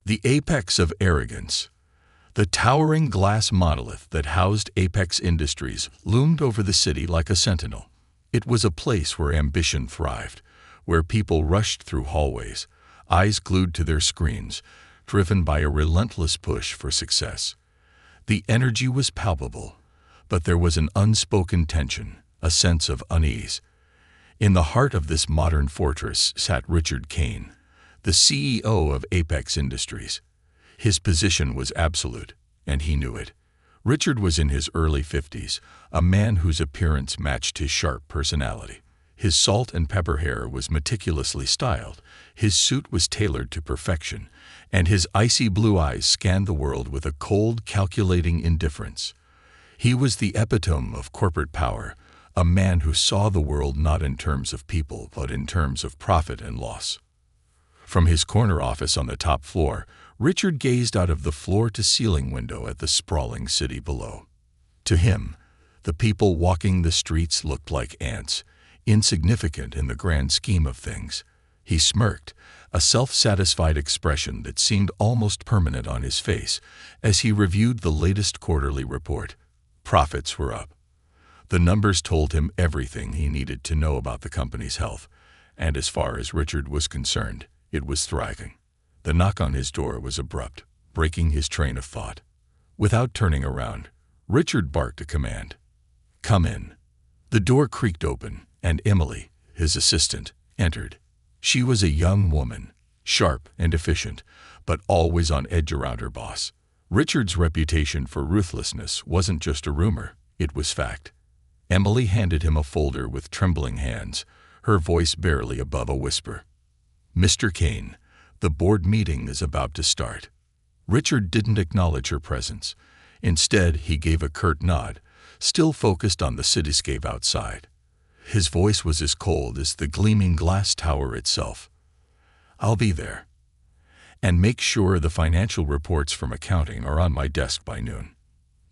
The apex of arrogance. The towering glass monolith that housed Apex Industries loomed over the city like a sentinel. It was a place where ambition thrived, where people rushed through hallways, eyes glued to their screens, driven by a relentless push for success. The energy was palpable, but there was an unspoken tension, a sense of unease. In the heart of this modern fortress sat Richard Kane, the CEO of Apex Industries. His position was absolute, and he knew it. Richard was in his early 50s, a man whose appearance matched his sharp personality. His salt and pepper hair was meticulously styled, his suit was tailored to perfection, and his icy blue eyes scanned the world with a cold, calculating indifference. He was the epitome of corporate power, a man who saw the world not in terms of people, but in terms of profit and loss. From his corner office on the top floor, Richard gazed out of the floor-to-ceiling window at the sprawling city below. To him, the people walking the streets looked like ants, insignificant in the grand scheme of things. He smirked, a self-satisfied expression that seemed almost permanent on his face as he reviewed the latest quarterly report. Profits were up. The numbers told him everything he needed to know about the company's health, and as far as Richard was concerned, it was thriving. The knock on his door was abrupt, breaking his train of thought. Without turning around, Richard barked a command. "Come in." The door creaked open, and Emily, his assistant, entered. She was a young woman, sharp and efficient, but always on edge around her boss. Richard's reputation for ruthlessness wasn't just a rumor, it was fact. Emily handed him a folder with trembling hands, her voice barely above a whisper. "Mr. Kane, the board meeting is about to start." Richard didn't acknowledge her presence. Instead, he gave a curt nod, still focused on the cityscape outside. His voice was as cold as the gleaming glass tower itself. "I'll be there. And make sure the financial reports from accounting are on my desk by noon.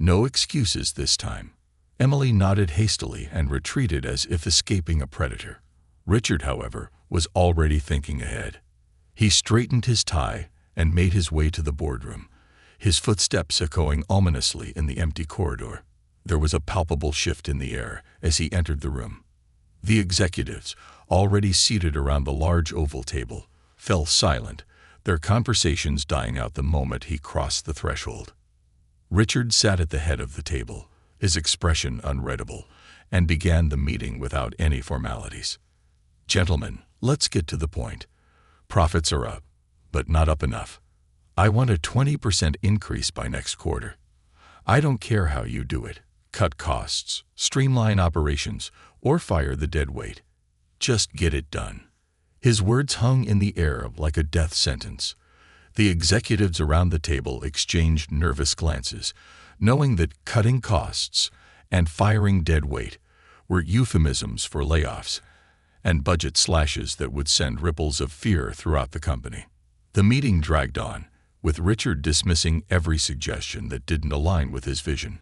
No excuses this time." Emily nodded hastily and retreated as if escaping a predator. Richard, however, was already thinking ahead. He straightened his tie and made his way to the boardroom, his footsteps echoing ominously in the empty corridor. There was a palpable shift in the air as he entered the room. The executives, already seated around the large oval table, fell silent, their conversations dying out the moment he crossed the threshold. Richard sat at the head of the table, his expression unreadable, and began the meeting without any formalities. "Gentlemen, let's get to the point. Profits are up, but not up enough. I want a 20% increase by next quarter. I don't care how you do it. Cut costs, streamline operations, or fire the dead weight. Just get it done." His words hung in the air like a death sentence. The executives around the table exchanged nervous glances, knowing that cutting costs and firing dead weight were euphemisms for layoffs and budget slashes that would send ripples of fear throughout the company. The meeting dragged on, with Richard dismissing every suggestion that didn't align with his vision.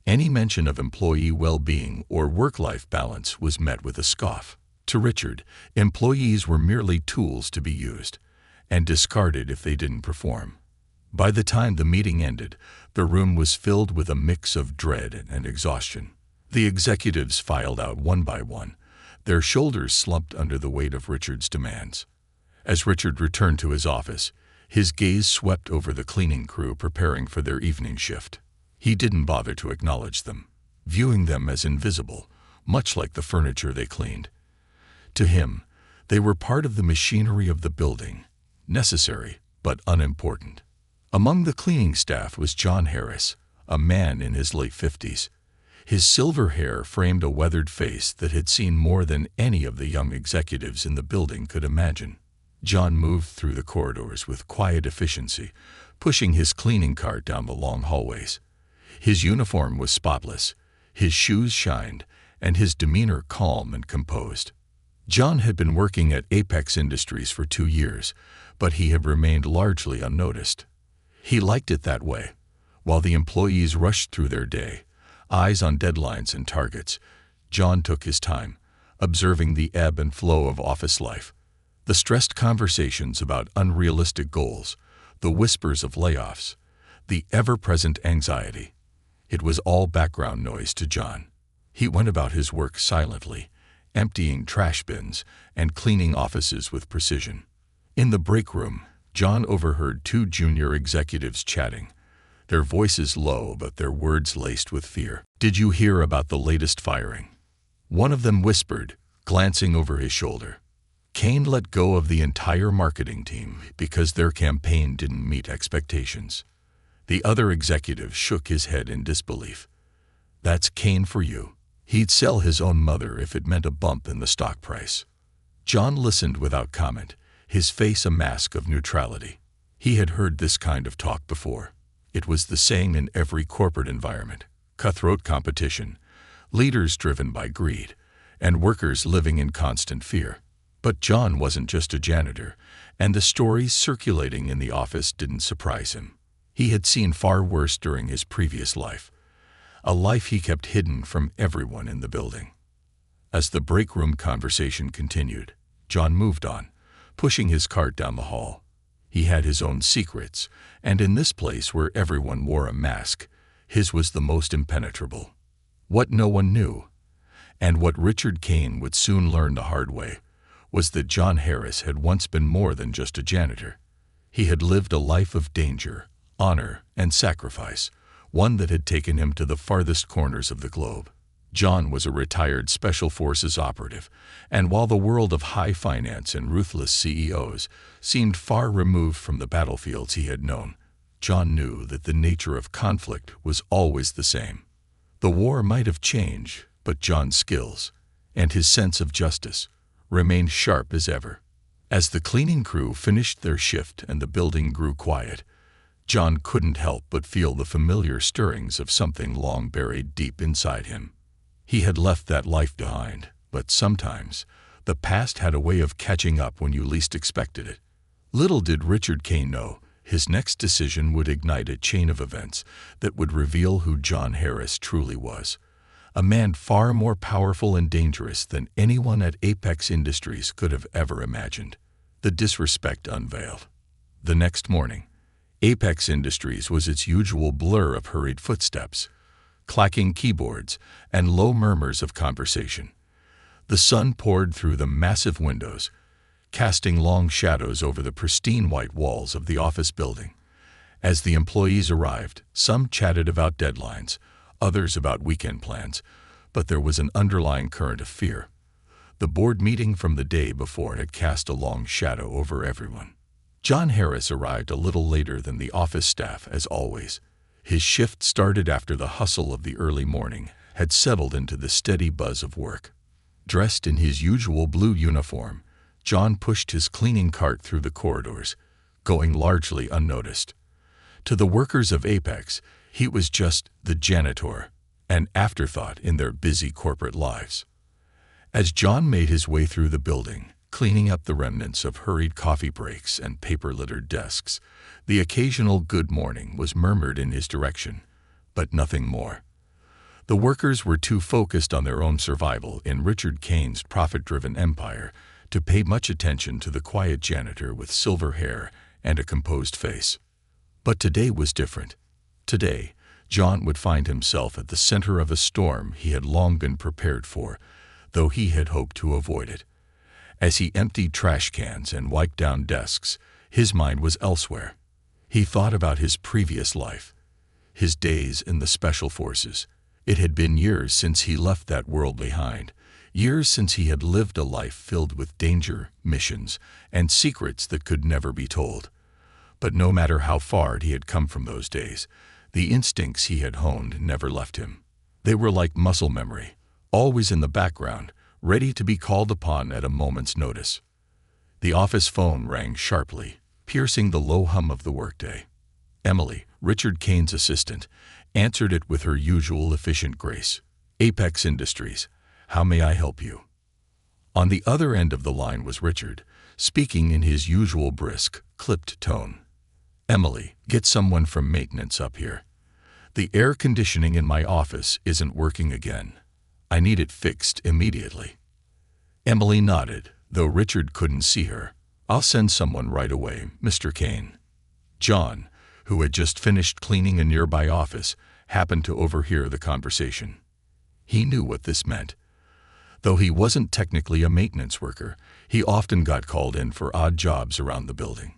Any mention of employee well-being or work-life balance was met with a scoff. To Richard, employees were merely tools to be used, and discarded if they didn't perform. By the time the meeting ended, the room was filled with a mix of dread and exhaustion. The executives filed out one by one, their shoulders slumped under the weight of Richard's demands. As Richard returned to his office, his gaze swept over the cleaning crew preparing for their evening shift. He didn't bother to acknowledge them, viewing them as invisible, much like the furniture they cleaned. To him, they were part of the machinery of the building, necessary but unimportant. Among the cleaning staff was John Harris, a man in his late 50s. His silver hair framed a weathered face that had seen more than any of the young executives in the building could imagine. John moved through the corridors with quiet efficiency, pushing his cleaning cart down the long hallways. His uniform was spotless, his shoes shined, and his demeanor calm and composed. John had been working at Apex Industries for 2 years, but he had remained largely unnoticed. He liked it that way. While the employees rushed through their day, eyes on deadlines and targets, John took his time, observing the ebb and flow of office life. The stressed conversations about unrealistic goals, the whispers of layoffs, the ever-present anxiety. It was all background noise to John. He went about his work silently, emptying trash bins and cleaning offices with precision. In the break room, John overheard two junior executives chatting, their voices low but their words laced with fear. "Did you hear about the latest firing?" one of them whispered, glancing over his shoulder. Kane let go of the entire marketing team because their campaign didn't meet expectations. The other executive shook his head in disbelief. "That's Kane for you. He'd sell his own mother if it meant a bump in the stock price." John listened without comment, his face a mask of neutrality. He had heard this kind of talk before. It was the saying in every corporate environment: cutthroat competition, leaders driven by greed, and workers living in constant fear. But John wasn't just a janitor, and the stories circulating in the office didn't surprise him. He had seen far worse during his previous life, a life he kept hidden from everyone in the building. As the break room conversation continued, John moved on, pushing his cart down the hall. He had his own secrets, and in this place where everyone wore a mask, his was the most impenetrable. What no one knew, and what Richard Kane would soon learn the hard way, was that John Harris had once been more than just a janitor. He had lived a life of danger, honor, and sacrifice, one that had taken him to the farthest corners of the globe. John was a retired Special Forces operative, and while the world of high finance and ruthless CEOs seemed far removed from the battlefields he had known, John knew that the nature of conflict was always the same. The war might have changed, but John's skills, and his sense of justice, remained sharp as ever. As the cleaning crew finished their shift and the building grew quiet, John couldn't help but feel the familiar stirrings of something long buried deep inside him. He had left that life behind, but sometimes the past had a way of catching up when you least expected it. Little did Richard Kane know, his next decision would ignite a chain of events that would reveal who John Harris truly was. A man far more powerful and dangerous than anyone at Apex Industries could have ever imagined. The disrespect unveiled. The next morning, Apex Industries was its usual blur of hurried footsteps, clacking keyboards, and low murmurs of conversation. The sun poured through the massive windows, casting long shadows over the pristine white walls of the office building. As the employees arrived, some chatted about deadlines, others about weekend plans, but there was an underlying current of fear. The board meeting from the day before had cast a long shadow over everyone. John Harris arrived a little later than the office staff, as always. His shift started after the hustle of the early morning had settled into the steady buzz of work. Dressed in his usual blue uniform, John pushed his cleaning cart through the corridors, going largely unnoticed. To the workers of Apex, he was just the janitor, an afterthought in their busy corporate lives. As John made his way through the building, cleaning up the remnants of hurried coffee breaks and paper-littered desks, the occasional good morning was murmured in his direction, but nothing more. The workers were too focused on their own survival in Richard Kane's profit-driven empire to pay much attention to the quiet janitor with silver hair and a composed face. But today was different. Today, John would find himself at the center of a storm he had long been prepared for, though he had hoped to avoid it. As he emptied trash cans and wiped down desks, his mind was elsewhere. He thought about his previous life, his days in the Special Forces. It had been years since he left that world behind, years since he had lived a life filled with danger, missions, and secrets that could never be told. But no matter how far he had come from those days, the instincts he had honed never left him. They were like muscle memory, always in the background, ready to be called upon at a moment's notice. The office phone rang sharply, piercing the low hum of the workday. Emily, Richard Kane's assistant, answered it with her usual efficient grace. "Apex Industries, how may I help you?" On the other end of the line was Richard, speaking in his usual brisk, clipped tone. "Emily, get someone from maintenance up here. The air conditioning in my office isn't working again. I need it fixed immediately." Emily nodded, though Richard couldn't see her. "I'll send someone right away, Mr. Kane." John, who had just finished cleaning a nearby office, happened to overhear the conversation. He knew what this meant. Though he wasn't technically a maintenance worker, he often got called in for odd jobs around the building.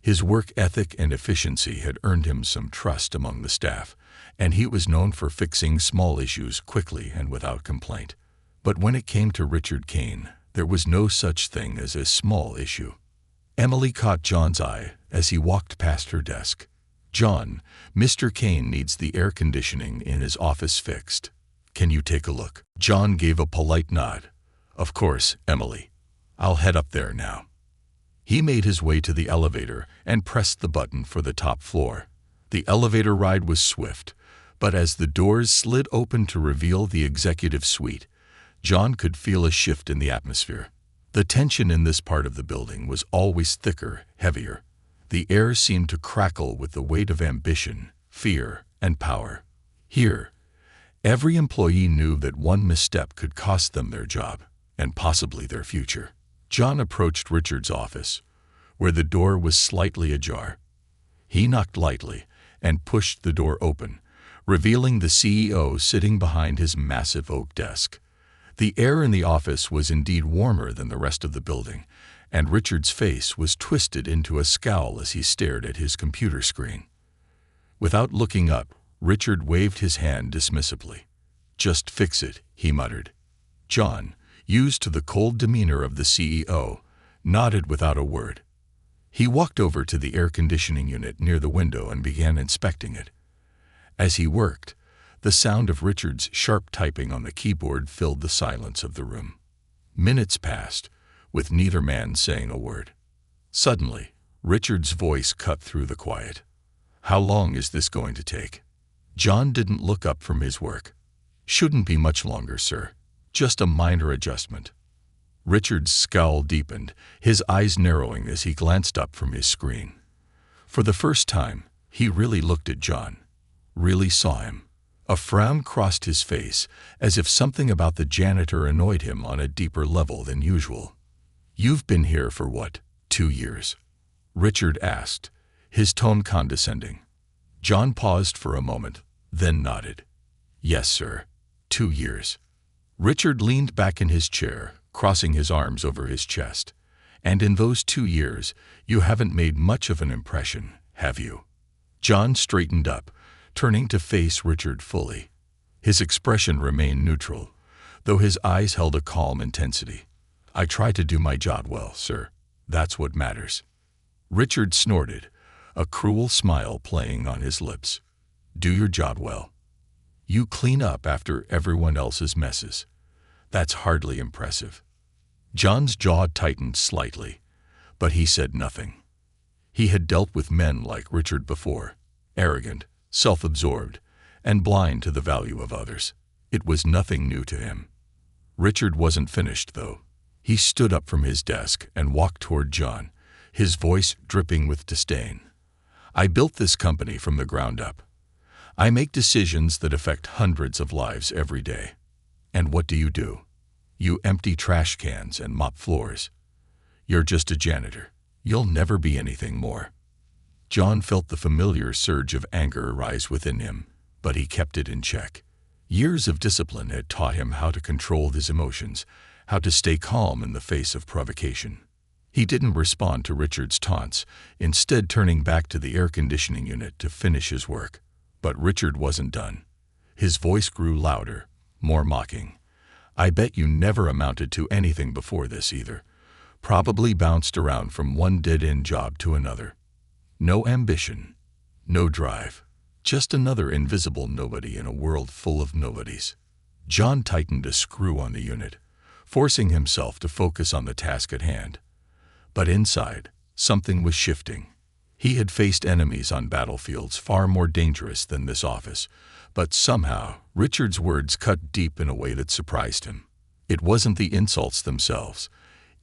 His work ethic and efficiency had earned him some trust among the staff, and he was known for fixing small issues quickly and without complaint. But when it came to Richard Kane, there was no such thing as a small issue. Emily caught John's eye as he walked past her desk. "John, Mr. Kane needs the air conditioning in his office fixed. Can you take a look?" John gave a polite nod. "Of course, Emily. I'll head up there now." He made his way to the elevator and pressed the button for the top floor. The elevator ride was swift, but as the doors slid open to reveal the executive suite, John could feel a shift in the atmosphere. The tension in this part of the building was always thicker, heavier. The air seemed to crackle with the weight of ambition, fear, and power. Here, every employee knew that one misstep could cost them their job, and possibly their future. John approached Richard's office, where the door was slightly ajar. He knocked lightly and pushed the door open, revealing the CEO sitting behind his massive oak desk. The air in the office was indeed warmer than the rest of the building, and Richard's face was twisted into a scowl as he stared at his computer screen. Without looking up, Richard waved his hand dismissively. "Just fix it," he muttered. John, used to the cold demeanor of the CEO, nodded without a word. He walked over to the air conditioning unit near the window and began inspecting it. As he worked, the sound of Richard's sharp typing on the keyboard filled the silence of the room. Minutes passed, with neither man saying a word. Suddenly, Richard's voice cut through the quiet. "How long is this going to take?" John didn't look up from his work. "Shouldn't be much longer, sir. Just a minor adjustment." Richard's scowl deepened, his eyes narrowing as he glanced up from his screen. For the first time, he really looked at John, really saw him. A frown crossed his face, as if something about the janitor annoyed him on a deeper level than usual. "You've been here for what, 2 years?" Richard asked, his tone condescending. John paused for a moment, then nodded. "Yes, sir. 2 years." Richard leaned back in his chair, crossing his arms over his chest. "And in those 2 years, you haven't made much of an impression, have you?" John straightened up, turning to face Richard fully. His expression remained neutral, though his eyes held a calm intensity. "I try to do my job well, sir. That's what matters." Richard snorted, a cruel smile playing on his lips. "Do your job well. You clean up after everyone else's messes. That's hardly impressive." John's jaw tightened slightly, but he said nothing. He had dealt with men like Richard before, arrogant, self-absorbed, and blind to the value of others. It was nothing new to him. Richard wasn't finished, though. He stood up from his desk and walked toward John, his voice dripping with disdain. "I built this company from the ground up. I make decisions that affect hundreds of lives every day. And what do? You empty trash cans and mop floors. You're just a janitor. You'll never be anything more." John felt the familiar surge of anger rise within him, but he kept it in check. Years of discipline had taught him how to control his emotions, how to stay calm in the face of provocation. He didn't respond to Richard's taunts, instead turning back to the air conditioning unit to finish his work. But Richard wasn't done. His voice grew louder, more mocking. "I bet you never amounted to anything before this either. Probably bounced around from one dead-end job to another. No ambition, no drive. Just another invisible nobody in a world full of nobodies." John tightened a screw on the unit, forcing himself to focus on the task at hand. But inside, something was shifting. He had faced enemies on battlefields far more dangerous than this office, but somehow Richard's words cut deep in a way that surprised him. It wasn't the insults themselves.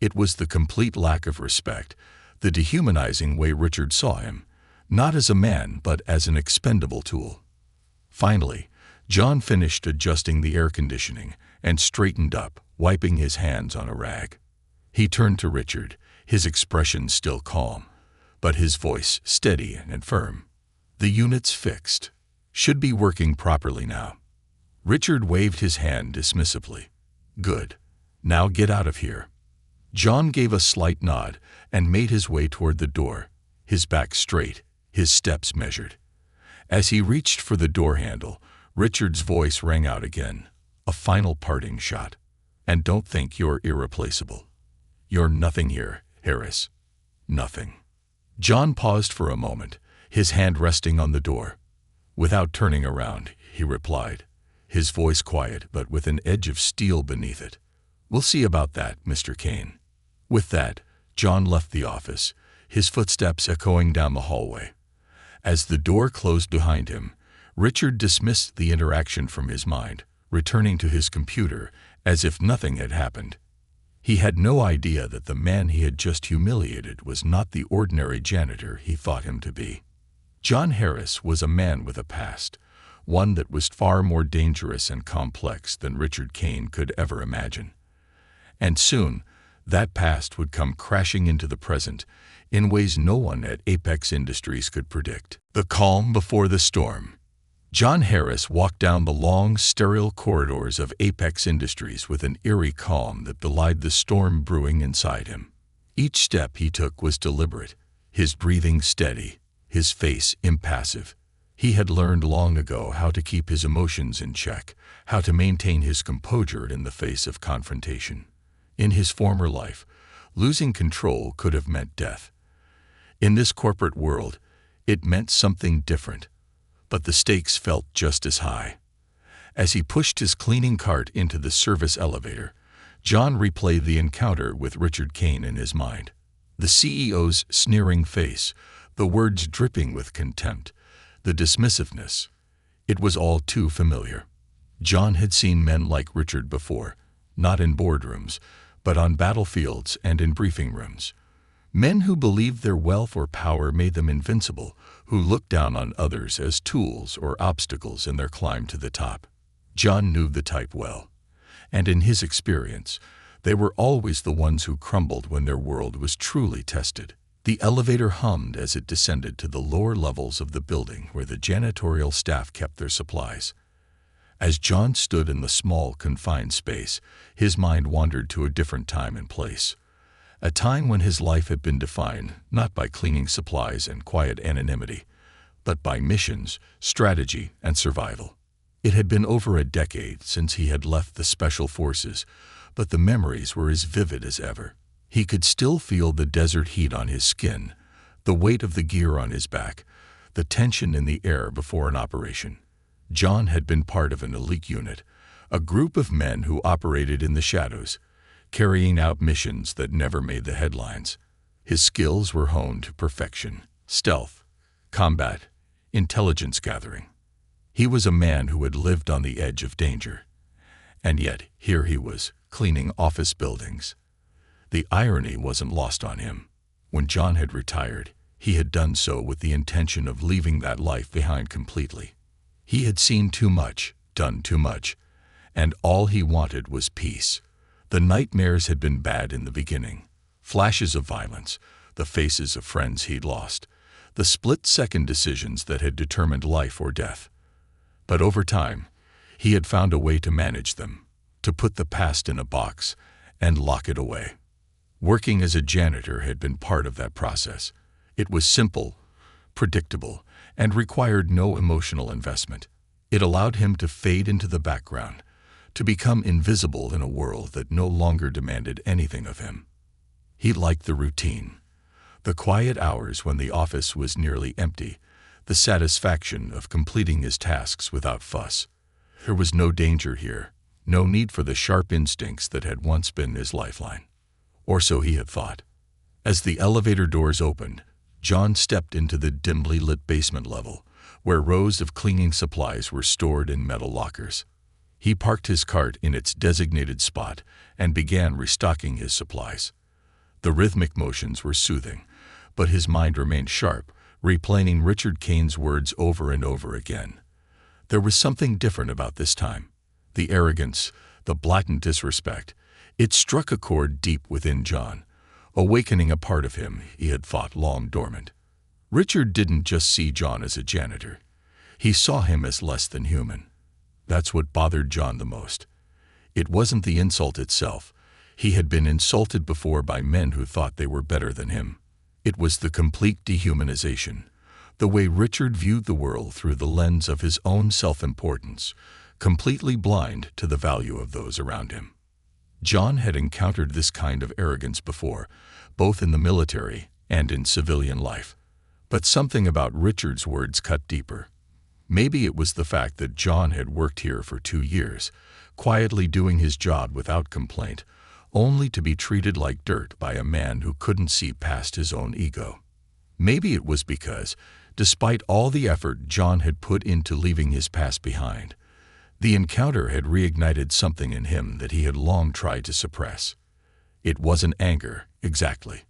It was the complete lack of respect, the dehumanizing way Richard saw him, not as a man but as an expendable tool. Finally, John finished adjusting the air conditioning and straightened up, wiping his hands on a rag. He turned to Richard, his expression still calm, but his voice steady and firm. "The unit's fixed. Should be working properly now." Richard waved his hand dismissively. "Good. Now get out of here." John gave a slight nod and made his way toward the door, his back straight, his steps measured. As he reached for the door handle, Richard's voice rang out again, a final parting shot. "And don't think you're irreplaceable. You're nothing here, Harris. Nothing." John paused for a moment, his hand resting on the door. Without turning around, he replied, his voice quiet but with an edge of steel beneath it. "We'll see about that, Mr. Kane." With that, John left the office, his footsteps echoing down the hallway. As the door closed behind him, Richard dismissed the interaction from his mind, returning to his computer as if nothing had happened. He had no idea that the man he had just humiliated was not the ordinary janitor he thought him to be. John Harris was a man with a past, one that was far more dangerous and complex than Richard Kane could ever imagine. And soon, that past would come crashing into the present in ways no one at Apex Industries could predict. The calm before the storm. John Harris walked down the long, sterile corridors of Apex Industries with an eerie calm that belied the storm brewing inside him. Each step he took was deliberate, his breathing steady, his face impassive. He had learned long ago how to keep his emotions in check, how to maintain his composure in the face of confrontation. In his former life, losing control could have meant death. In this corporate world, it meant something different, but the stakes felt just as high. As he pushed his cleaning cart into the service elevator, John replayed the encounter with Richard Kane in his mind. The CEO's sneering face, the words dripping with contempt, the dismissiveness. It was all too familiar. John had seen men like Richard before, not in boardrooms, but on battlefields and in briefing rooms. Men who believed their wealth or power made them invincible, who looked down on others as tools or obstacles in their climb to the top. John knew the type well, and in his experience, they were always the ones who crumbled when their world was truly tested. The elevator hummed as it descended to the lower levels of the building where the janitorial staff kept their supplies. As John stood in the small, confined space, his mind wandered to a different time and place. A time when his life had been defined not by cleaning supplies and quiet anonymity, but by missions, strategy, and survival. It had been over a decade since he had left the Special Forces, but the memories were as vivid as ever. He could still feel the desert heat on his skin, the weight of the gear on his back, the tension in the air before an operation. John had been part of an elite unit, a group of men who operated in the shadows, carrying out missions that never made the headlines. His skills were honed to perfection: stealth, combat, intelligence gathering. He was a man who had lived on the edge of danger. And yet, here he was, cleaning office buildings. The irony wasn't lost on him. When John had retired, he had done so with the intention of leaving that life behind completely. He had seen too much, done too much, and all he wanted was peace. The nightmares had been bad in the beginning. Flashes of violence, the faces of friends he'd lost, the split-second decisions that had determined life or death. But over time, he had found a way to manage them, to put the past in a box and lock it away. Working as a janitor had been part of that process. It was simple, predictable, and required no emotional investment. It allowed him to fade into the background, to become invisible in a world that no longer demanded anything of him. He liked the routine, the quiet hours when the office was nearly empty, the satisfaction of completing his tasks without fuss. There was no danger here, no need for the sharp instincts that had once been his lifeline. Or so he had thought. As the elevator doors opened, John stepped into the dimly lit basement level, where rows of cleaning supplies were stored in metal lockers. He parked his cart in its designated spot and began restocking his supplies. The rhythmic motions were soothing, but his mind remained sharp, replaying Richard Kane's words over and over again. There was something different about this time. The arrogance, the blatant disrespect. It struck a chord deep within John, awakening a part of him he had thought long dormant. Richard didn't just see John as a janitor. He saw him as less than human. That's what bothered John the most. It wasn't the insult itself. He had been insulted before by men who thought they were better than him. It was the complete dehumanization, the way Richard viewed the world through the lens of his own self-importance, completely blind to the value of those around him. John had encountered this kind of arrogance before, both in the military and in civilian life. But something about Richard's words cut deeper. Maybe it was the fact that John had worked here for 2 years, quietly doing his job without complaint, only to be treated like dirt by a man who couldn't see past his own ego. Maybe it was because, despite all the effort John had put into leaving his past behind, the encounter had reignited something in him that he had long tried to suppress. It wasn't anger, exactly.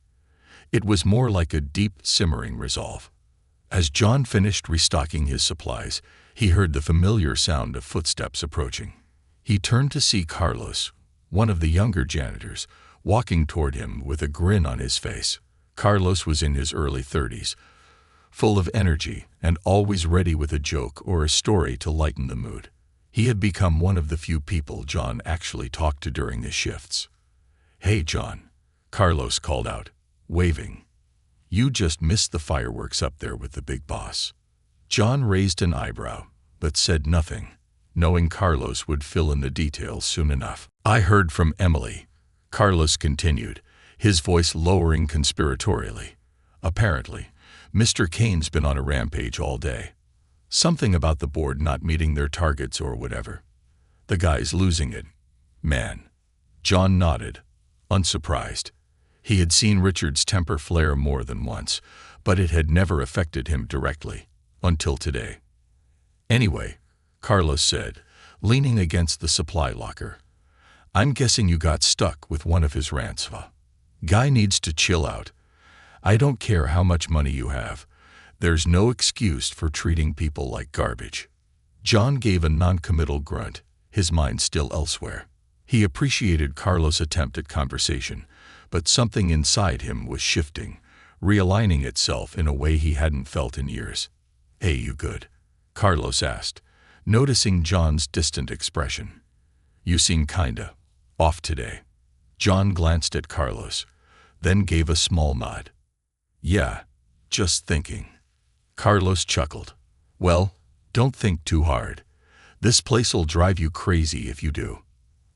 It was more like a deep, simmering resolve. As John finished restocking his supplies, he heard the familiar sound of footsteps approaching. He turned to see Carlos, one of the younger janitors, walking toward him with a grin on his face. Carlos was in his early 30s, full of energy and always ready with a joke or a story to lighten the mood. He had become one of the few people John actually talked to during his shifts. "Hey, John," Carlos called out, waving. "You just missed the fireworks up there with the big boss." John raised an eyebrow, but said nothing, knowing Carlos would fill in the details soon enough. "I heard from Emily," Carlos continued, his voice lowering conspiratorially. "Apparently, Mr. Kane's been on a rampage all day. Something about the board not meeting their targets or whatever. The guy's losing it. Man." John nodded, unsurprised. He had seen Richard's temper flare more than once, but it had never affected him directly, until today. "Anyway," Carlos said, leaning against the supply locker, "I'm guessing you got stuck with one of his rants, huh? Guy needs to chill out. I don't care how much money you have. There's no excuse for treating people like garbage." John gave a non-committal grunt, his mind still elsewhere. He appreciated Carlos' attempt at conversation, but something inside him was shifting, realigning itself in a way he hadn't felt in years. "Hey, you good?" Carlos asked, noticing John's distant expression. "You seem kinda off today." John glanced at Carlos, then gave a small nod. "Yeah, just thinking." Carlos chuckled. "Well, don't think too hard. This place'll drive you crazy if you do."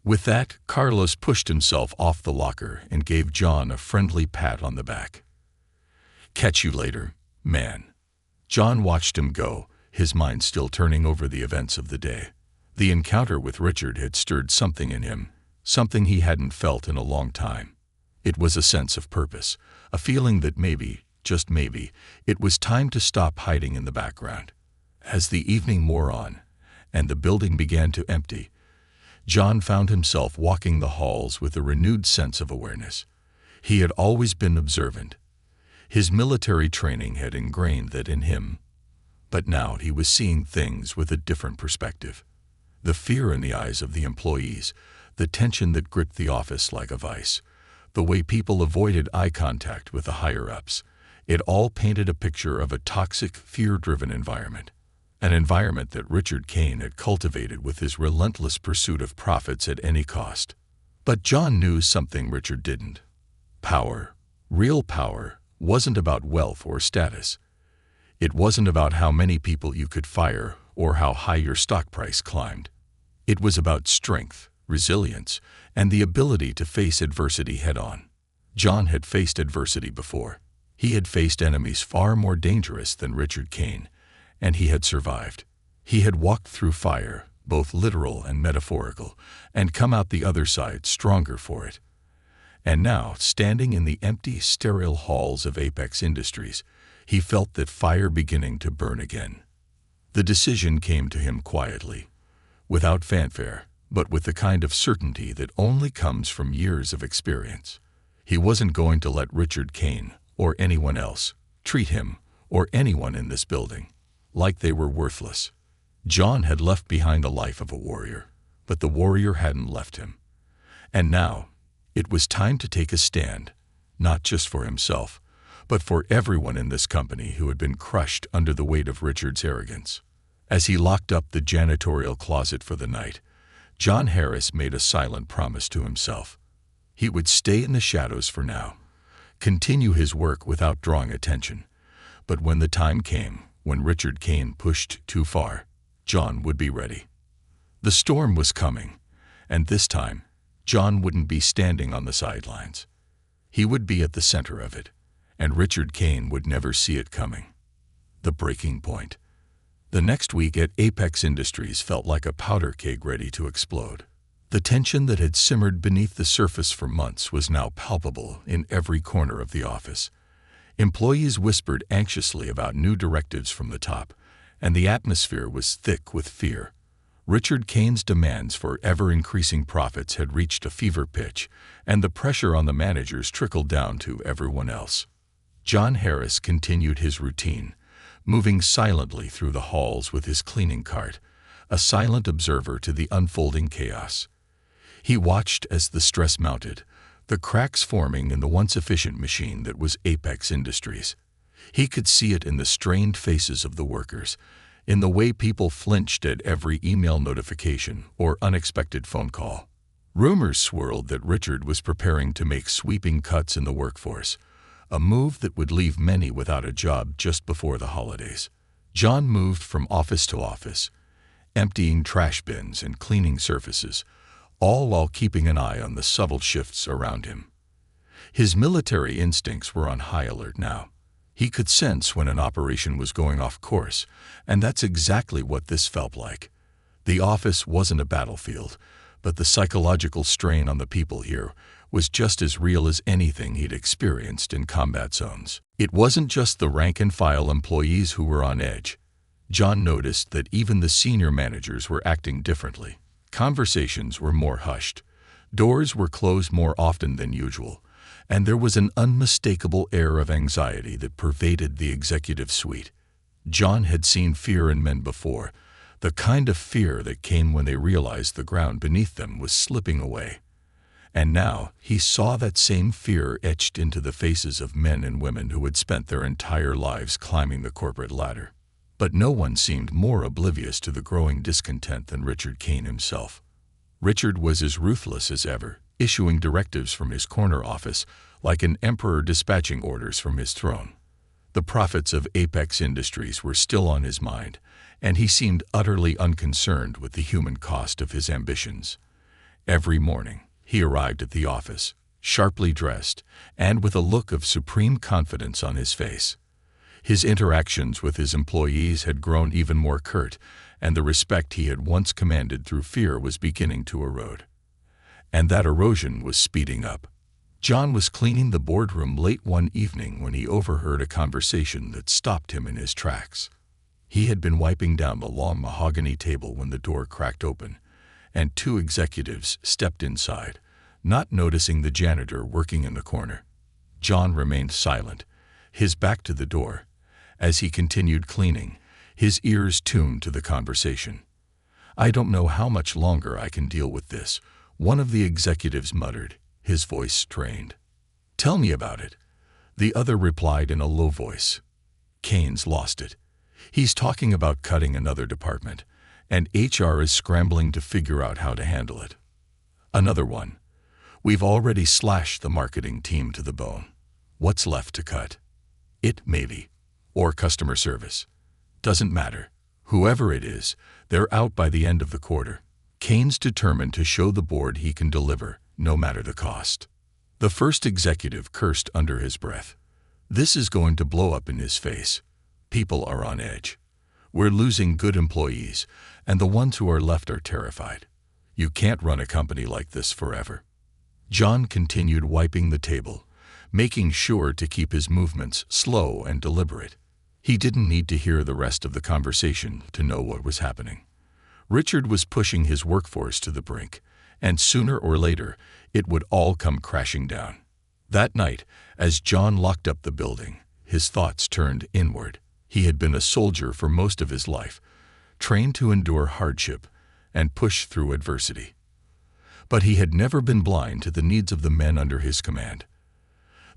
With that, Carlos pushed himself off the locker and gave John a friendly pat on the back. "Catch you later, man." John watched him go, his mind still turning over the events of the day. The encounter with Richard had stirred something in him, something he hadn't felt in a long time. It was a sense of purpose, a feeling that maybe, just maybe, it was time to stop hiding in the background. As the evening wore on, and the building began to empty, John found himself walking the halls with a renewed sense of awareness. He had always been observant. His military training had ingrained that in him. But now he was seeing things with a different perspective. The fear in the eyes of the employees, the tension that gripped the office like a vice, the way people avoided eye contact with the higher-ups, it all painted a picture of a toxic, fear-driven environment. An environment that Richard Kane had cultivated with his relentless pursuit of profits at any cost. But John knew something Richard didn't. Power, real power, wasn't about wealth or status. It wasn't about how many people you could fire or how high your stock price climbed. It was about strength, resilience, and the ability to face adversity head-on. John had faced adversity before. He had faced enemies far more dangerous than Richard Kane, and he had survived. He had walked through fire, both literal and metaphorical, and come out the other side stronger for it. And now, standing in the empty, sterile halls of Apex Industries, he felt that fire beginning to burn again. The decision came to him quietly, without fanfare, but with the kind of certainty that only comes from years of experience. He wasn't going to let Richard Kane, or anyone else, treat him, or anyone in this building, like they were worthless. John had left behind a life of a warrior, but the warrior hadn't left him. And now, it was time to take a stand, not just for himself, but for everyone in this company who had been crushed under the weight of Richard's arrogance. As he locked up the janitorial closet for the night, John Harris made a silent promise to himself. He would stay in the shadows for now, continue his work without drawing attention. But when the time came, when Richard Kane pushed too far, John would be ready. The storm was coming, and this time, John wouldn't be standing on the sidelines. He would be at the center of it, and Richard Kane would never see it coming. The breaking point. The next week at Apex Industries felt like a powder keg ready to explode. The tension that had simmered beneath the surface for months was now palpable in every corner of the office. Employees whispered anxiously about new directives from the top, and the atmosphere was thick with fear. Richard Kane's demands for ever-increasing profits had reached a fever pitch, and the pressure on the managers trickled down to everyone else. John Harris continued his routine, moving silently through the halls with his cleaning cart, a silent observer to the unfolding chaos. He watched as the stress mounted, the cracks forming in the once efficient machine that was Apex Industries. He could see it in the strained faces of the workers, in the way people flinched at every email notification or unexpected phone call. Rumors swirled that Richard was preparing to make sweeping cuts in the workforce, a move that would leave many without a job just before the holidays. John moved from office to office, emptying trash bins and cleaning surfaces, all while keeping an eye on the subtle shifts around him. His military instincts were on high alert now. He could sense when an operation was going off course, and that's exactly what this felt like. The office wasn't a battlefield, but the psychological strain on the people here was just as real as anything he'd experienced in combat zones. It wasn't just the rank-and-file employees who were on edge. John noticed that even the senior managers were acting differently. Conversations were more hushed. Doors were closed more often than usual, and there was an unmistakable air of anxiety that pervaded the executive suite. John had seen fear in men before, the kind of fear that came when they realized the ground beneath them was slipping away. And now he saw that same fear etched into the faces of men and women who had spent their entire lives climbing the corporate ladder. But no one seemed more oblivious to the growing discontent than Richard Kane himself. Richard was as ruthless as ever, issuing directives from his corner office like an emperor dispatching orders from his throne. The profits of Apex Industries were still on his mind, and he seemed utterly unconcerned with the human cost of his ambitions. Every morning, he arrived at the office, sharply dressed, and with a look of supreme confidence on his face. His interactions with his employees had grown even more curt, and the respect he had once commanded through fear was beginning to erode. And that erosion was speeding up. John was cleaning the boardroom late one evening when he overheard a conversation that stopped him in his tracks. He had been wiping down the long mahogany table when the door cracked open, and two executives stepped inside, not noticing the janitor working in the corner. John remained silent, his back to the door. As he continued cleaning, his ears tuned to the conversation. "I don't know how much longer I can deal with this," one of the executives muttered, his voice strained. "Tell me about it," the other replied in a low voice. "Kane's lost it. He's talking about cutting another department, and HR is scrambling to figure out how to handle it." Another one. "We've already slashed the marketing team to the bone. What's left to cut? It, maybe. Or customer service. Doesn't matter. Whoever it is, they're out by the end of the quarter. Kane's determined to show the board he can deliver, no matter the cost." The first executive cursed under his breath. "This is going to blow up in his face. People are on edge. We're losing good employees, and the ones who are left are terrified. You can't run a company like this forever." John continued wiping the table, making sure to keep his movements slow and deliberate. He didn't need to hear the rest of the conversation to know what was happening. Richard was pushing his workforce to the brink, and sooner or later, it would all come crashing down. That night, as John locked up the building, his thoughts turned inward. He had been a soldier for most of his life, trained to endure hardship and push through adversity. But he had never been blind to the needs of the men under his command.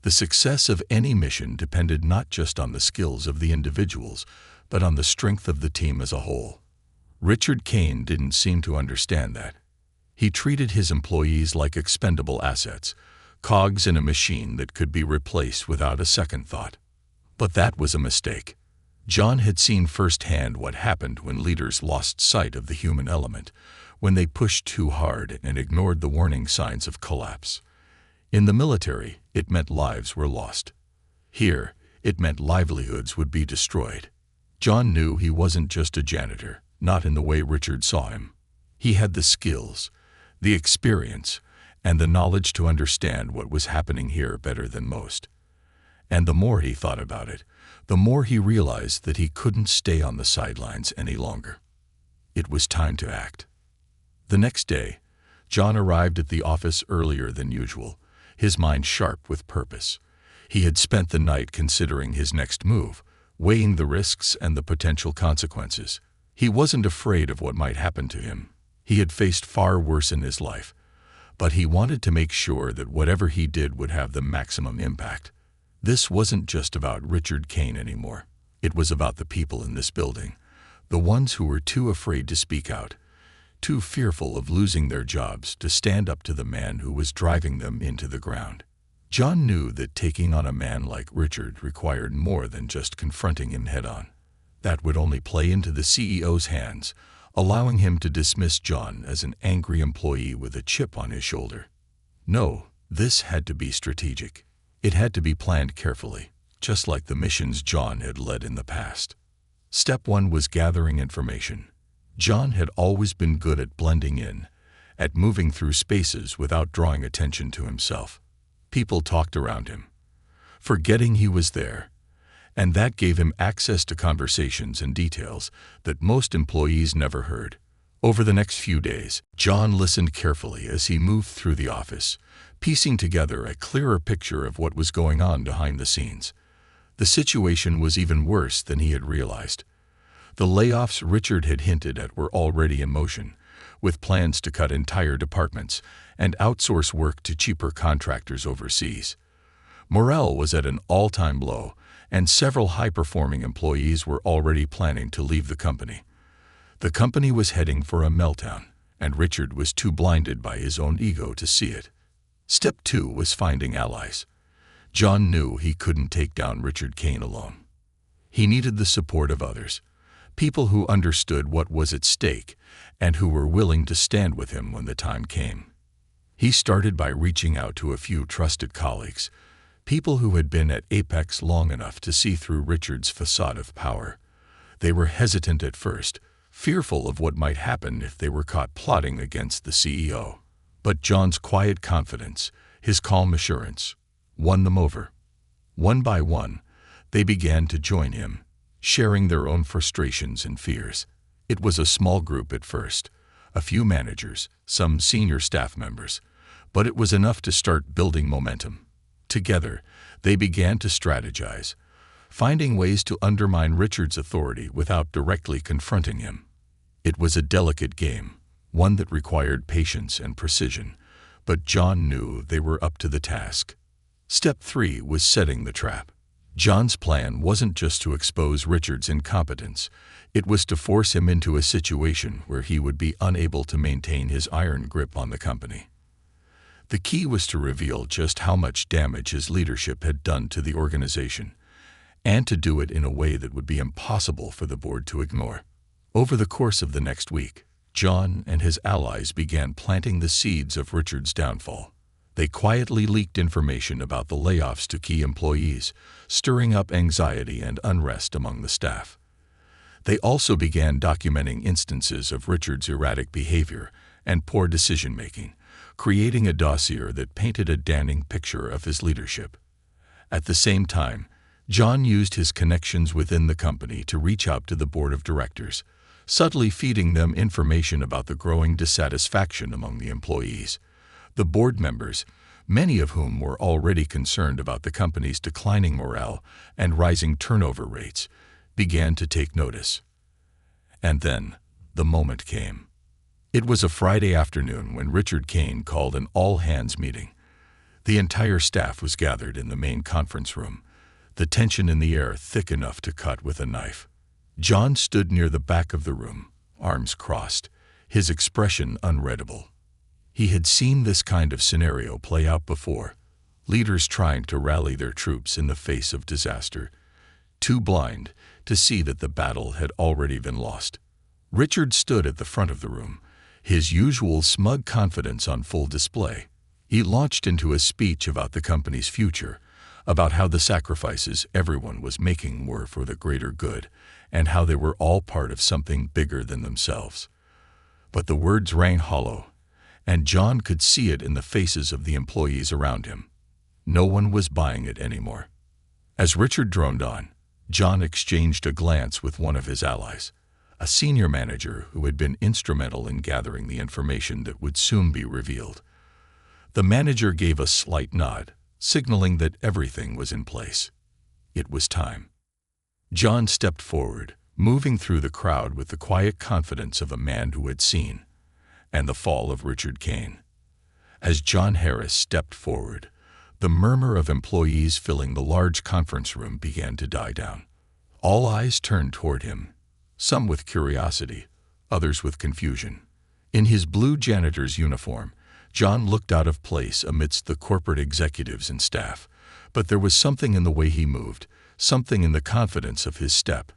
The success of any mission depended not just on the skills of the individuals, but on the strength of the team as a whole. Richard Kane didn't seem to understand that. He treated his employees like expendable assets, cogs in a machine that could be replaced without a second thought. But that was a mistake. John had seen firsthand what happened when leaders lost sight of the human element, when they pushed too hard and ignored the warning signs of collapse. In the military, it meant lives were lost. Here, it meant livelihoods would be destroyed. John knew he wasn't just a janitor, not in the way Richard saw him. He had the skills, the experience, and the knowledge to understand what was happening here better than most. And the more he thought about it, the more he realized that he couldn't stay on the sidelines any longer. It was time to act. The next day, John arrived at the office earlier than usual, his mind sharp with purpose. He had spent the night considering his next move, weighing the risks and the potential consequences. He wasn't afraid of what might happen to him. He had faced far worse in his life, but he wanted to make sure that whatever he did would have the maximum impact. This wasn't just about Richard Kane anymore. It was about the people in this building, the ones who were too afraid to speak out, too fearful of losing their jobs to stand up to the man who was driving them into the ground. John knew that taking on a man like Richard required more than just confronting him head-on. That would only play into the CEO's hands, allowing him to dismiss John as an angry employee with a chip on his shoulder. No, this had to be strategic. It had to be planned carefully, just like the missions John had led in the past. Step 1 was gathering information. John had always been good at blending in, at moving through spaces without drawing attention to himself. People talked around him, forgetting he was there, and that gave him access to conversations and details that most employees never heard. Over the next few days, John listened carefully as he moved through the office, piecing together a clearer picture of what was going on behind the scenes. The situation was even worse than he had realized. The layoffs Richard had hinted at were already in motion, with plans to cut entire departments and outsource work to cheaper contractors overseas. Morale was at an all-time low, and several high-performing employees were already planning to leave the company. The company was heading for a meltdown, and Richard was too blinded by his own ego to see it. Step 2 was finding allies. John knew he couldn't take down Richard Kane alone. He needed the support of others, people who understood what was at stake and who were willing to stand with him when the time came. He started by reaching out to a few trusted colleagues, people who had been at Apex long enough to see through Richard's facade of power. They were hesitant at first, fearful of what might happen if they were caught plotting against the CEO. But John's quiet confidence, his calm assurance, won them over. One by one, they began to join him, sharing their own frustrations and fears. It was a small group at first, a few managers, some senior staff members, but it was enough to start building momentum. Together, they began to strategize, finding ways to undermine Richard's authority without directly confronting him. It was a delicate game, one that required patience and precision, but John knew they were up to the task. Step 3 was setting the trap. John's plan wasn't just to expose Richard's incompetence, it was to force him into a situation where he would be unable to maintain his iron grip on the company. The key was to reveal just how much damage his leadership had done to the organization, and to do it in a way that would be impossible for the board to ignore. Over the course of the next week, John and his allies began planting the seeds of Richard's downfall. They quietly leaked information about the layoffs to key employees, stirring up anxiety and unrest among the staff. They also began documenting instances of Richard's erratic behavior and poor decision-making, creating a dossier that painted a damning picture of his leadership. At the same time, John used his connections within the company to reach out to the board of directors, subtly feeding them information about the growing dissatisfaction among the employees. The board members, many of whom were already concerned about the company's declining morale and rising turnover rates, began to take notice. And then, the moment came. It was a Friday afternoon when Richard Kane called an all-hands meeting. The entire staff was gathered in the main conference room, the tension in the air thick enough to cut with a knife. John stood near the back of the room, arms crossed, his expression unreadable. He had seen this kind of scenario play out before, leaders trying to rally their troops in the face of disaster, too blind to see that the battle had already been lost. Richard stood at the front of the room, his usual smug confidence on full display. He launched into a speech about the company's future, about how the sacrifices everyone was making were for the greater good, and how they were all part of something bigger than themselves. But the words rang hollow, and John could see it in the faces of the employees around him. No one was buying it anymore. As Richard droned on, John exchanged a glance with one of his allies, a senior manager who had been instrumental in gathering the information that would soon be revealed. The manager gave a slight nod, signaling that everything was in place. It was time. John stepped forward, moving through the crowd with the quiet confidence of a man who had seen, and the fall of Richard Kane. As John Harris stepped forward, the murmur of employees filling the large conference room began to die down. All eyes turned toward him, some with curiosity, others with confusion. In his blue janitor's uniform, John looked out of place amidst the corporate executives and staff, but there was something in the way he moved, something in the confidence of his step,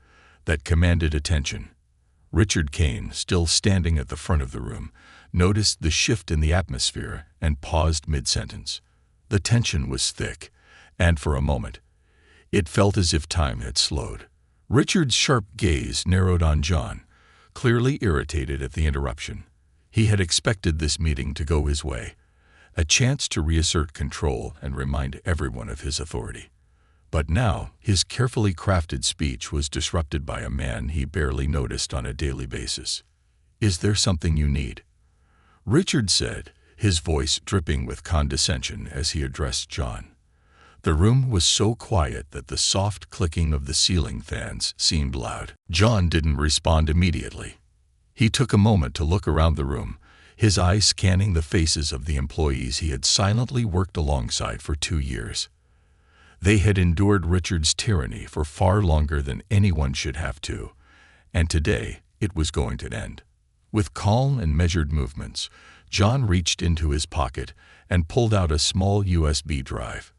that commanded attention. Richard Kane, still standing at the front of the room, noticed the shift in the atmosphere and paused mid-sentence. The tension was thick, and for a moment, it felt as if time had slowed. Richard's sharp gaze narrowed on John, clearly irritated at the interruption. He had expected this meeting to go his way, a chance to reassert control and remind everyone of his authority. But now, his carefully crafted speech was disrupted by a man he barely noticed on a daily basis. "Is there something you need?" Richard said, his voice dripping with condescension as he addressed John. The room was so quiet that the soft clicking of the ceiling fans seemed loud. John didn't respond immediately. He took a moment to look around the room, his eyes scanning the faces of the employees he had silently worked alongside for 2 years. They had endured Richard's tyranny for far longer than anyone should have to, and today it was going to end. With calm and measured movements, John reached into his pocket and pulled out a small USB drive.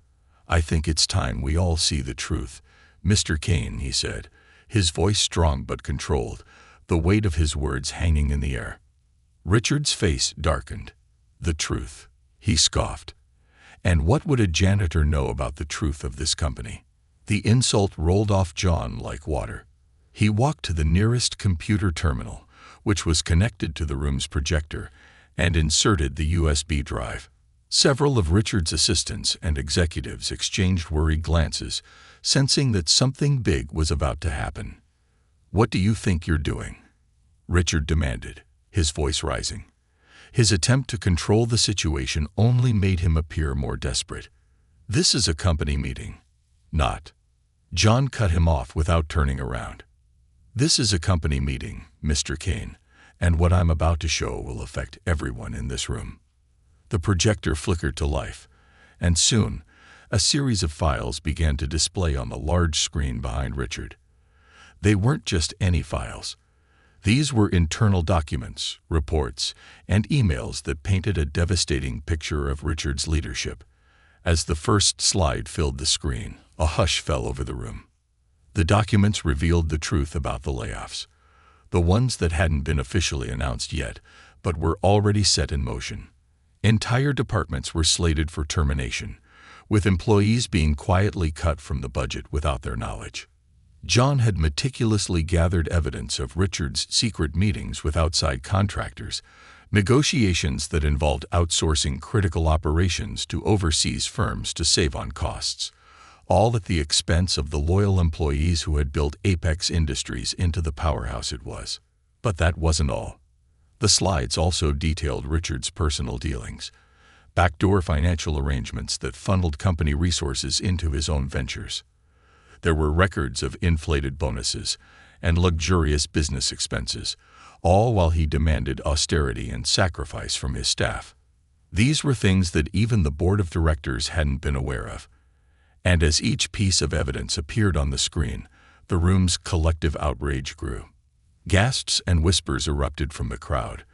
"I think it's time we all see the truth, Mr. Kane," he said, his voice strong but controlled, the weight of his words hanging in the air. Richard's face darkened. "The truth," he scoffed. And what would a janitor know about the truth of this company? The insult rolled off John like water. He walked to the nearest computer terminal, which was connected to the room's projector, and inserted the USB drive. Several of Richard's assistants and executives exchanged worried glances, sensing that something big was about to happen. "What do you think you're doing?" Richard demanded, his voice rising. His attempt to control the situation only made him appear more desperate. "This is a company meeting, not..." John cut him off without turning around. "This is a company meeting, Mr. Kane, and what I'm about to show will affect everyone in this room." The projector flickered to life, and soon, a series of files began to display on the large screen behind Richard. They weren't just any files. These were internal documents, reports, and emails that painted a devastating picture of Richard's leadership. As the first slide filled the screen, a hush fell over the room. The documents revealed the truth about the layoffs, the ones that hadn't been officially announced yet, but were already set in motion. Entire departments were slated for termination, with employees being quietly cut from the budget without their knowledge. John had meticulously gathered evidence of Richard's secret meetings with outside contractors, negotiations that involved outsourcing critical operations to overseas firms to save on costs, all at the expense of the loyal employees who had built Apex Industries into the powerhouse it was. But that wasn't all. The slides also detailed Richard's personal dealings, backdoor financial arrangements that funneled company resources into his own ventures. There were records of inflated bonuses and luxurious business expenses, all while he demanded austerity and sacrifice from his staff. These were things that even the board of directors hadn't been aware of. And as each piece of evidence appeared on the screen, the room's collective outrage grew. Gasps and whispers erupted from the crowd,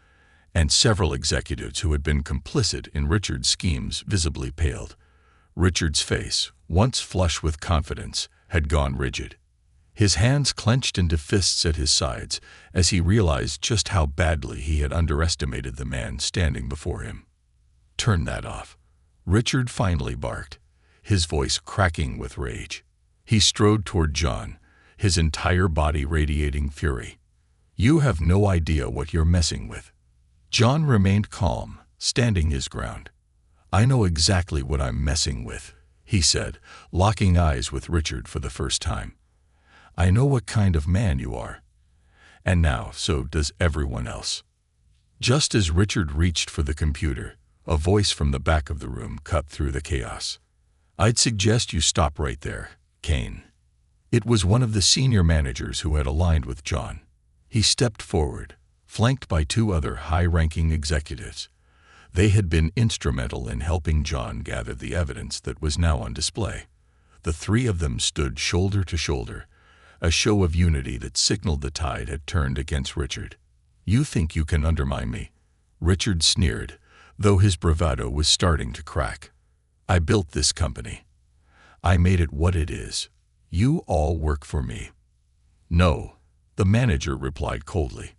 and several executives who had been complicit in Richard's schemes visibly paled. Richard's face, once flush with confidence, had gone rigid. His hands clenched into fists at his sides as he realized just how badly he had underestimated the man standing before him. "Turn that off," Richard finally barked, his voice cracking with rage. He strode toward John, his entire body radiating fury. "You have no idea what you're messing with." John remained calm, standing his ground. "I know exactly what I'm messing with," he said, locking eyes with Richard for the first time. "I know what kind of man you are. And now, so does everyone else." Just as Richard reached for the computer, a voice from the back of the room cut through the chaos. "I'd suggest you stop right there, Kane." It was one of the senior managers who had aligned with John. He stepped forward, flanked by two other high-ranking executives. They had been instrumental in helping John gather the evidence that was now on display. The three of them stood shoulder to shoulder, a show of unity that signaled the tide had turned against Richard. "You think you can undermine me?" Richard sneered, though his bravado was starting to crack. "I built this company. I made it what it is. You all work for me." "No," the manager replied coldly.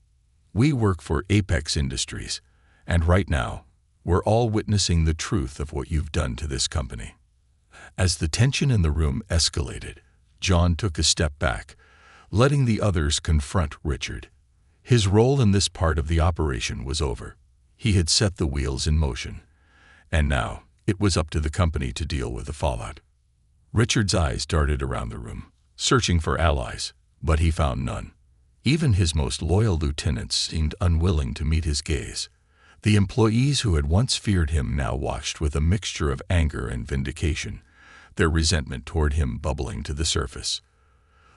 "We work for Apex Industries, and right now, we're all witnessing the truth of what you've done to this company." As the tension in the room escalated, John took a step back, letting the others confront Richard. His role in this part of the operation was over. He had set the wheels in motion, and now it was up to the company to deal with the fallout. Richard's eyes darted around the room, searching for allies, but he found none. Even his most loyal lieutenants seemed unwilling to meet his gaze. The employees who had once feared him now watched with a mixture of anger and vindication, their resentment toward him bubbling to the surface.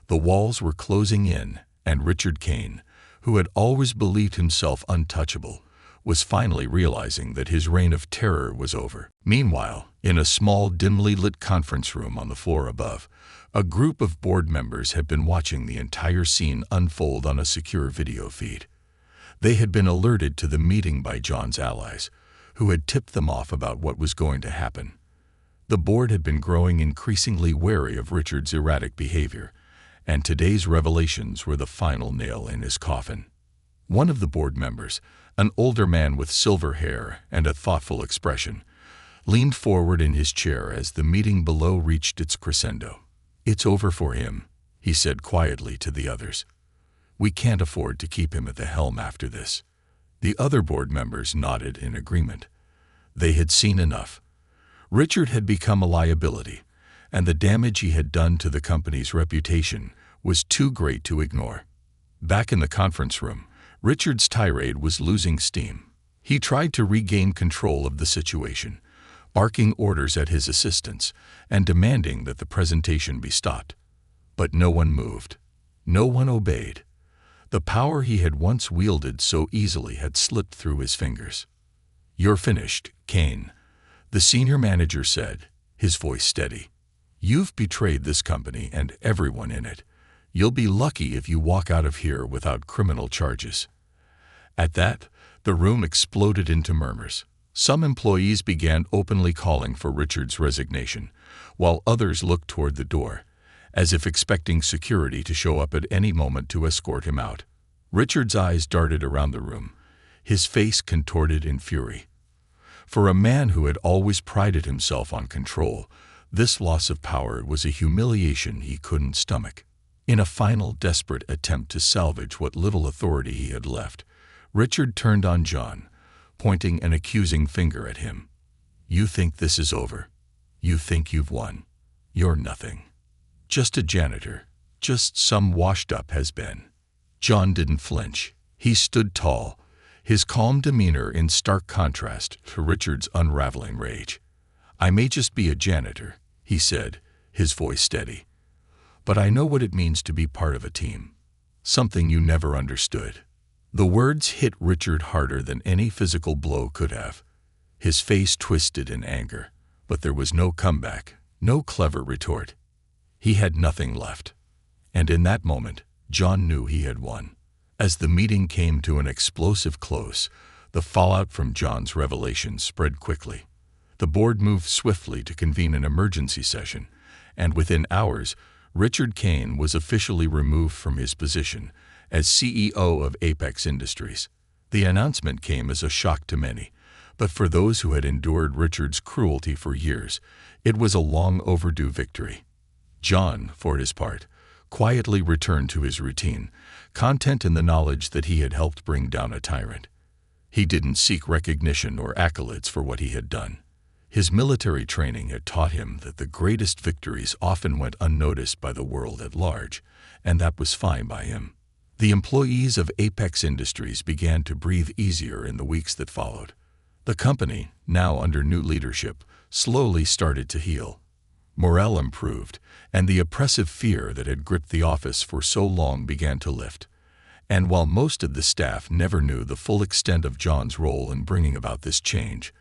The walls were closing in, and Richard Kane, who had always believed himself untouchable, was finally realizing that his reign of terror was over. Meanwhile, in a small, dimly lit conference room on the floor above, a group of board members had been watching the entire scene unfold on a secure video feed. They had been alerted to the meeting by John's allies, who had tipped them off about what was going to happen. The board had been growing increasingly wary of Richard's erratic behavior, and today's revelations were the final nail in his coffin. One of the board members, an older man with silver hair and a thoughtful expression, leaned forward in his chair as the meeting below reached its crescendo. "It's over for him," he said quietly to the others. "We can't afford to keep him at the helm after this." The other board members nodded in agreement. They had seen enough. Richard had become a liability, and the damage he had done to the company's reputation was too great to ignore. Back in the conference room, Richard's tirade was losing steam. He tried to regain control of the situation, barking orders at his assistants and demanding that the presentation be stopped. But no one moved. No one obeyed. The power he had once wielded so easily had slipped through his fingers. "You're finished, Kane," the senior manager said, his voice steady. "You've betrayed this company and everyone in it. You'll be lucky if you walk out of here without criminal charges." At that, the room exploded into murmurs. Some employees began openly calling for Richard's resignation, while others looked toward the door, as if expecting security to show up at any moment to escort him out. Richard's eyes darted around the room, his face contorted in fury. For a man who had always prided himself on control, this loss of power was a humiliation he couldn't stomach. In a final desperate attempt to salvage what little authority he had left, Richard turned on John, pointing an accusing finger at him. "You think this is over? You think you've won? You're nothing. Just a janitor, just some washed-up has-been." John didn't flinch. He stood tall, his calm demeanor in stark contrast to Richard's unraveling rage. "I may just be a janitor," he said, his voice steady, "but I know what it means to be part of a team. Something you never understood." The words hit Richard harder than any physical blow could have. His face twisted in anger, but there was no comeback, no clever retort. He had nothing left. And in that moment, John knew he had won. As the meeting came to an explosive close, the fallout from John's revelation spread quickly. The board moved swiftly to convene an emergency session, and within hours, Richard Kane was officially removed from his position as CEO of Apex Industries. The announcement came as a shock to many, but for those who had endured Richard's cruelty for years, it was a long overdue victory. John, for his part, quietly returned to his routine, content in the knowledge that he had helped bring down a tyrant. He didn't seek recognition or accolades for what he had done. His military training had taught him that the greatest victories often went unnoticed by the world at large, and that was fine by him. The employees of Apex Industries began to breathe easier in the weeks that followed. The company, now under new leadership, slowly started to heal. Morale improved, and the oppressive fear that had gripped the office for so long began to lift. And while most of the staff never knew the full extent of John's role in bringing about this change,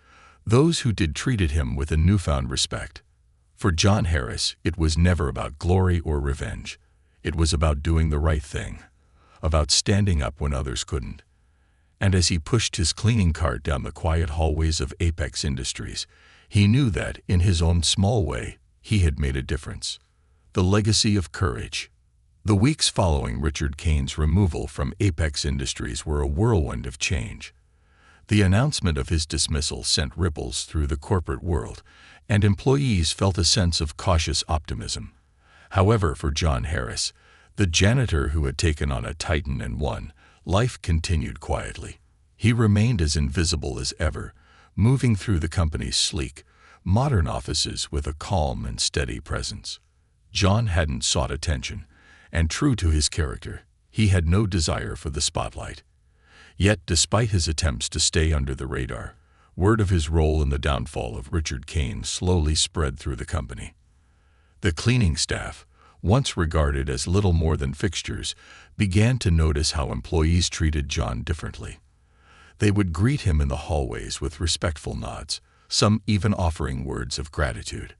those who did treated him with a newfound respect. For John Harris, it was never about glory or revenge. It was about doing the right thing, about standing up when others couldn't. And as he pushed his cleaning cart down the quiet hallways of Apex Industries, he knew that, in his own small way, he had made a difference. The legacy of courage. The weeks following Richard Kane's removal from Apex Industries were a whirlwind of change. The announcement of his dismissal sent ripples through the corporate world, and employees felt a sense of cautious optimism. However, for John Harris, the janitor who had taken on a titan and won, life continued quietly. He remained as invisible as ever, moving through the company's sleek, modern offices with a calm and steady presence. John hadn't sought attention, and true to his character, he had no desire for the spotlight. Yet, despite his attempts to stay under the radar, word of his role in the downfall of Richard Kane slowly spread through the company. The cleaning staff, once regarded as little more than fixtures, began to notice how employees treated John differently. They would greet him in the hallways with respectful nods, some even offering words of gratitude.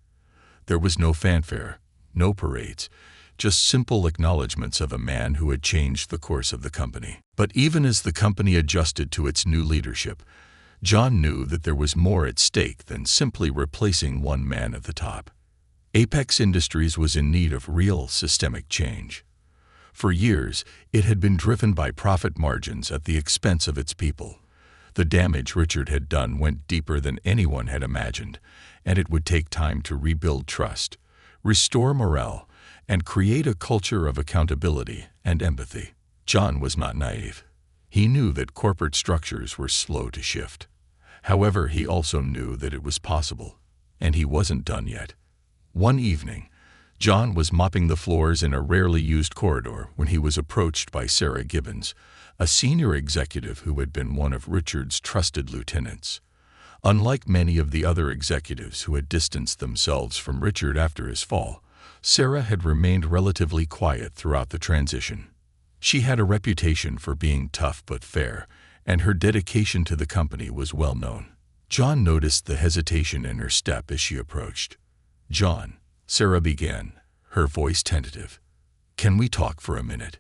There was no fanfare, no parades, just simple acknowledgments of a man who had changed the course of the company. But even as the company adjusted to its new leadership, John knew that there was more at stake than simply replacing one man at the top. Apex Industries was in need of real systemic change. For years, it had been driven by profit margins at the expense of its people. The damage Richard had done went deeper than anyone had imagined, and it would take time to rebuild trust, restore morale, and create a culture of accountability and empathy. John was not naive. He knew that corporate structures were slow to shift. However, he also knew that it was possible, and he wasn't done yet. One evening, John was mopping the floors in a rarely used corridor when he was approached by Sarah Gibbons, a senior executive who had been one of Richard's trusted lieutenants. Unlike many of the other executives who had distanced themselves from Richard after his fall, Sarah had remained relatively quiet throughout the transition. She had a reputation for being tough but fair, and her dedication to the company was well known. John noticed the hesitation in her step as she approached. "John," Sarah began, her voice tentative. "Can we talk for a minute?"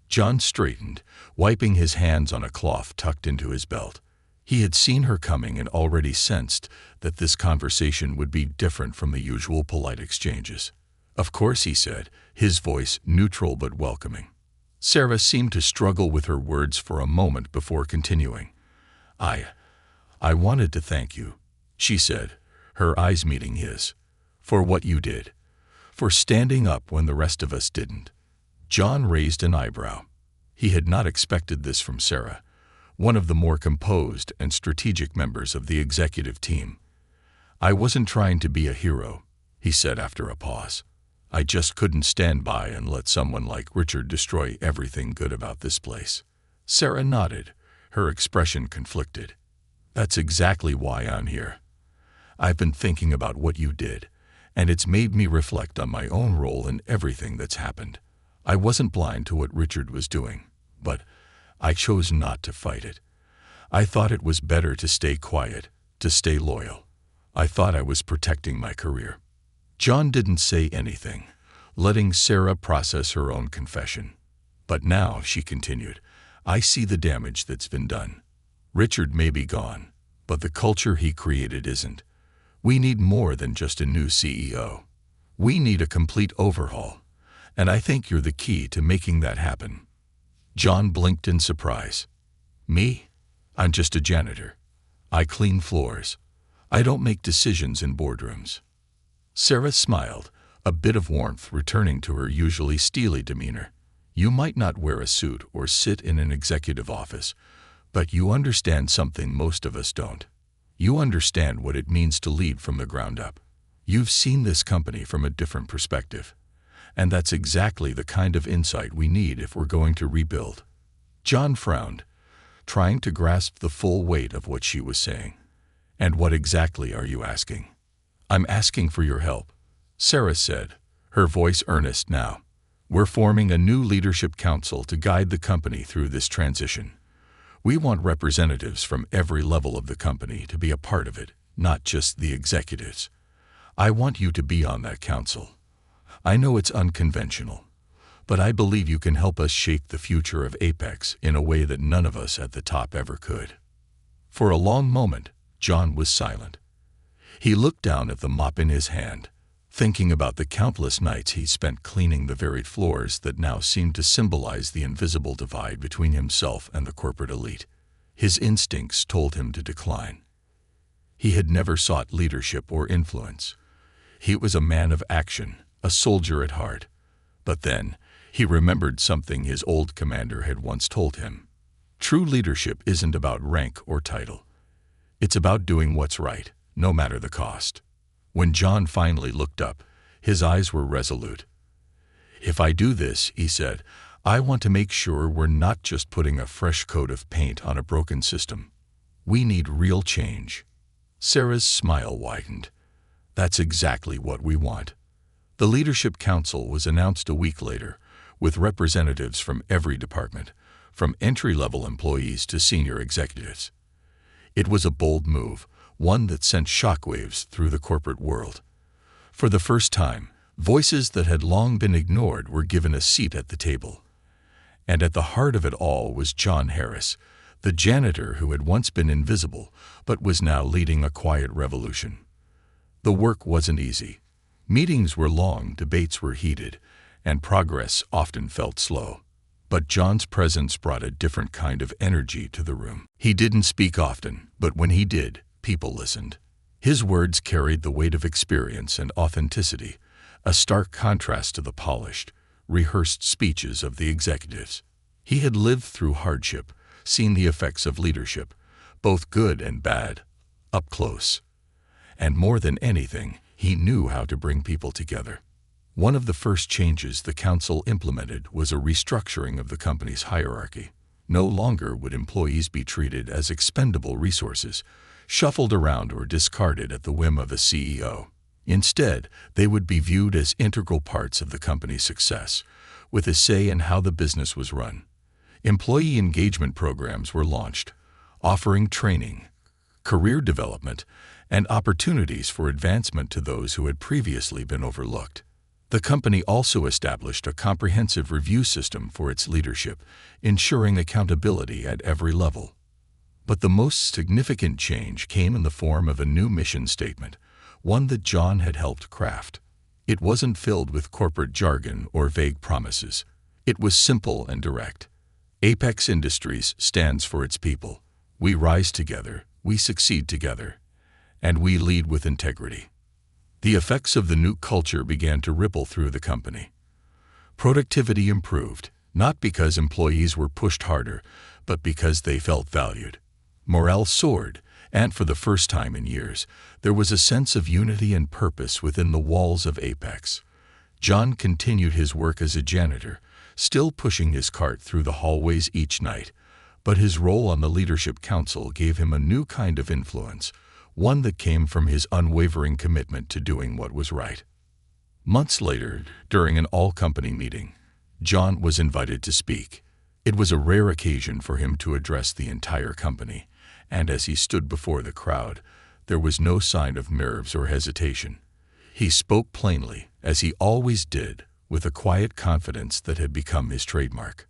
John straightened, wiping his hands on a cloth tucked into his belt. He had seen her coming and already sensed that this conversation would be different from the usual polite exchanges. "Of course," he said, his voice neutral but welcoming. Sarah seemed to struggle with her words for a moment before continuing. I wanted to thank you," she said, her eyes meeting his, "for what you did, for standing up when the rest of us didn't." John raised an eyebrow. He had not expected this from Sarah, one of the more composed and strategic members of the executive team. "I wasn't trying to be a hero," he said after a pause. "I just couldn't stand by and let someone like Richard destroy everything good about this place." Sarah nodded, her expression conflicted. "That's exactly why I'm here. I've been thinking about what you did, and it's made me reflect on my own role in everything that's happened. I wasn't blind to what Richard was doing, but I chose not to fight it. I thought it was better to stay quiet, To stay loyal. I thought I was protecting my career. John didn't say anything, letting Sarah process her own confession. But now, she continued, I see the damage that's been done. Richard may be gone, but the culture he created isn't. We need more than just a new CEO. We need a complete overhaul, and I think you're the key to making that happen. John blinked in surprise. Me? I'm just a janitor. I clean floors. I don't make decisions in boardrooms. Sarah smiled, a bit of warmth returning to her usually steely demeanor. You might not wear a suit or sit in an executive office, but you understand something most of us don't. You understand what it means to lead from the ground up. You've seen this company from a different perspective, and that's exactly the kind of insight we need if we're going to rebuild. John frowned, trying to grasp the full weight of what she was saying. And what exactly are you asking? I'm asking for your help, Sarah said, her voice earnest now. We're forming a new leadership council to guide the company through this transition. We want representatives from every level of the company to be a part of it, not just the executives. I want you to be on that council. I know it's unconventional, but I believe you can help us shape the future of Apex in a way that none of us at the top ever could. For a long moment, John was silent. He looked down at the mop in his hand, thinking about the countless nights he spent cleaning the varied floors that now seemed to symbolize the invisible divide between himself and the corporate elite. His instincts told him to decline. He had never sought leadership or influence. He was a man of action, a soldier at heart. But then, he remembered something his old commander had once told him. True leadership isn't about rank or title. It's about doing what's right, no matter the cost. When John finally looked up, his eyes were resolute. If I do this, he said, I want to make sure we're not just putting a fresh coat of paint on a broken system. We need real change. Sarah's smile widened. That's exactly what we want. The Leadership Council was announced a week later, with representatives from every department, from entry-level employees to senior executives. It was a bold move, one that sent shockwaves through the corporate world. For the first time, voices that had long been ignored were given a seat at the table. And at the heart of it all was John Harris, the janitor who had once been invisible but was now leading a quiet revolution. The work wasn't easy. Meetings were long, debates were heated, and progress often felt slow. But John's presence brought a different kind of energy to the room. He didn't speak often, but when he did, people listened. His words carried the weight of experience and authenticity, a stark contrast to the polished, rehearsed speeches of the executives. He had lived through hardship, seen the effects of leadership, both good and bad, up close. And more than anything, he knew how to bring people together. One of the first changes the council implemented was a restructuring of the company's hierarchy. No longer would employees be treated as expendable resources, shuffled around or discarded at the whim of a CEO. Instead, they would be viewed as integral parts of the company's success, with a say in how the business was run. Employee engagement programs were launched, offering training, career development, and opportunities for advancement to those who had previously been overlooked. The company also established a comprehensive review system for its leadership, ensuring accountability at every level. But the most significant change came in the form of a new mission statement, one that John had helped craft. It wasn't filled with corporate jargon or vague promises. It was simple and direct. Apex Industries stands for its people. We rise together, we succeed together, and we lead with integrity. The effects of the new culture began to ripple through the company. Productivity improved, not because employees were pushed harder, but because they felt valued. Morale soared, and for the first time in years, there was a sense of unity and purpose within the walls of Apex. John continued his work as a janitor, still pushing his cart through the hallways each night, but his role on the Leadership Council gave him a new kind of influence, one that came from his unwavering commitment to doing what was right. Months later, during an all-company meeting, John was invited to speak. It was a rare occasion for him to address the entire company, and as he stood before the crowd, There was no sign of nerves or hesitation. He spoke plainly, as he always did, with a quiet confidence that had become his trademark.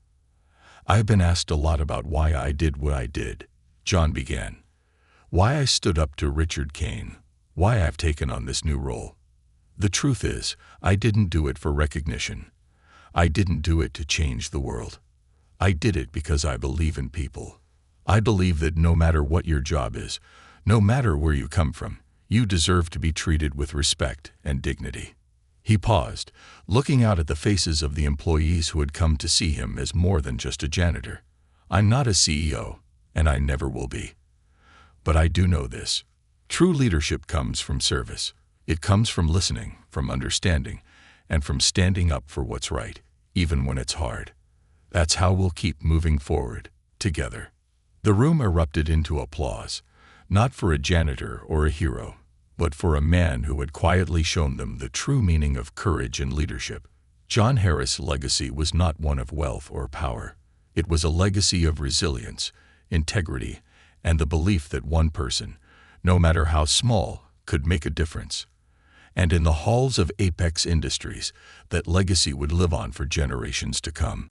"I've been asked a lot about why I did what I did," John began. "Why I stood up to Richard Kane, why I've taken on this new role. The truth is, I didn't do it for recognition. I didn't do it to change the world. I did it because I believe in people. I believe that no matter what your job is, no matter where you come from, you deserve to be treated with respect and dignity." He paused, looking out at the faces of the employees who had come to see him as more than just a janitor. "I'm not a CEO, and I never will be. But I do know this. True leadership comes from service. It comes from listening, from understanding, and from standing up for what's right, even when it's hard. That's how we'll keep moving forward, together." The room erupted into applause, not for a janitor or a hero, but for a man who had quietly shown them the true meaning of courage and leadership. John Harris' legacy was not one of wealth or power. It was a legacy of resilience, integrity, and the belief that one person, no matter how small, could make a difference. And in the halls of Apex Industries, that legacy would live on for generations to come.